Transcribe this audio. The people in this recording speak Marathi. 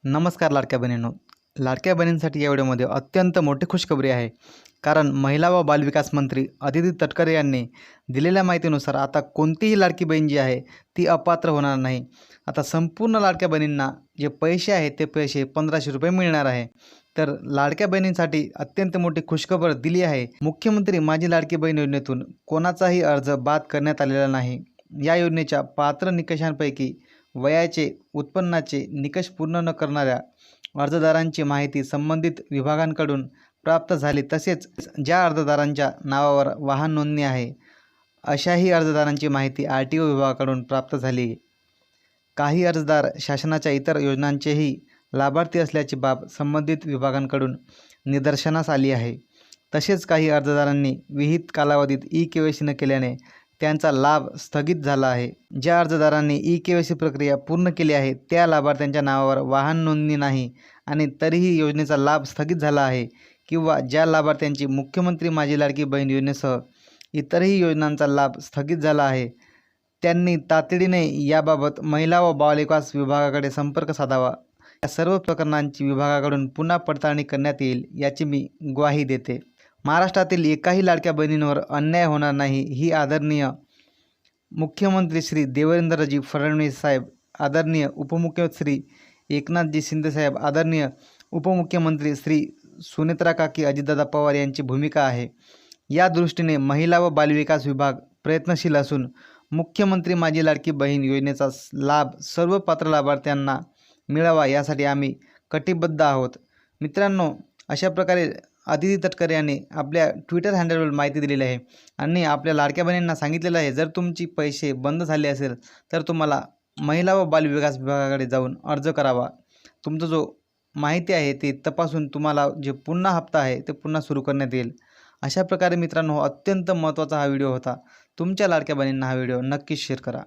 नमस्कार लाडक्या बहिणींनो. लाडक्या बहिणींसाठी या व्हिडिओमध्ये अत्यंत मोठी खुशखबरी आहे. कारण महिला व बालविकास मंत्री अदिती तटकरे यांनी दिलेल्या माहितीनुसार आता कोणतीही लाडकी बहीण जी आहे ती अपात्र होणार नाही. आता संपूर्ण लाडक्या बहिणींना जे पैसे आहेत ते पैसे 1500 रुपये मिळणार आहे. तर लाडक्या बहिणींसाठी अत्यंत मोठी खुशखबर दिली आहे. मुख्यमंत्री माझी लाडकी बहीण योजनेतून कोणाचाही अर्ज बाद करण्यात आलेला नाही. या योजनेच्या पात्र निकषांपैकी वयाचे, उत्पन्नाचे निकष पूर्ण न करणाऱ्या अर्जदारांची माहिती संबंधित विभागांकडून प्राप्त झाली. तसेच ज्या अर्जदारांच्या नावावर वाहन नोंदणी आहे अशाही अर्जदारांची माहिती RTO विभागाकडून प्राप्त झाली. काही अर्जदार शासनाच्या इतर योजनांचेही लाभार्थी असल्याची बाब संबंधित विभागांकडून निदर्शनास आली आहे. तसेच काही अर्जदारांनी विहित कालावधीत eKYC न केल्याने त्यांचा लाभ स्थगित झाला आहे. ज्या अर्जदारांनी eKYC प्रक्रिया पूर्ण केली आहे त्या लाभार्थ्यांच्या नावावर वाहन नोंदणी नाही आणि तरीही योजनेचा लाभ स्थगित झाला आहे, किंवा ज्या लाभार्थ्यांची मुख्यमंत्री माझी लाडकी बहीण योजनेसह इतरही योजनांचा लाभ स्थगित झाला आहे, त्यांनी तातडीने याबाबत महिला व बालविकास विभागाकडे संपर्क साधावा. या सर्व प्रकरणांची विभागाकडून पुन्हा पडताळणी करण्यात येईल याची मी ग्वाही देते. महाराष्ट्रातील एकाही लाडक्या बहिणींवर अन्याय होणार नाही ही आदरणीय मुख्यमंत्री श्री देवेंद्रजी फडणवीस साहेब, आदरणीय उपमुख्यमंत्री श्री एकनाथजी शिंदे साहेब, आदरणीय उपमुख्यमंत्री श्री सुनेत्रा काकी अजितदादा पवार यांची भूमिका आहे. या दृष्टीने महिला व बालविकास विभाग प्रयत्नशील असून मुख्यमंत्री माझी लाडकी बहीण योजनेचा लाभ सर्व पात्र लाभार्थ्यांना मिळावा यासाठी आम्ही कटिबद्ध आहोत. मित्रांनो, अशा प्रकारे अदिती तटकरे यांनी आपल्या ट्विटर हँडलवर माहिती दिलेली आहे आणि आपल्या लाडक्या बहिणींना सांगितलेलं आहे, जर तुमची पैसे बंद झाले असेल तर तुम्हाला महिला व बालविकास विभागाकडे जाऊन अर्ज करावा. तुमचा जो माहिती आहे ते तपासून तुम्हाला जे पुन्हा हप्ता आहे ते पुन्हा सुरू करण्यात येईल. अशा प्रकारे मित्रांनो, अत्यंत महत्त्वाचा हा व्हिडिओ होता. तुमच्या लाडक्या बहिणींना हा व्हिडिओ नक्कीच शेअर करा.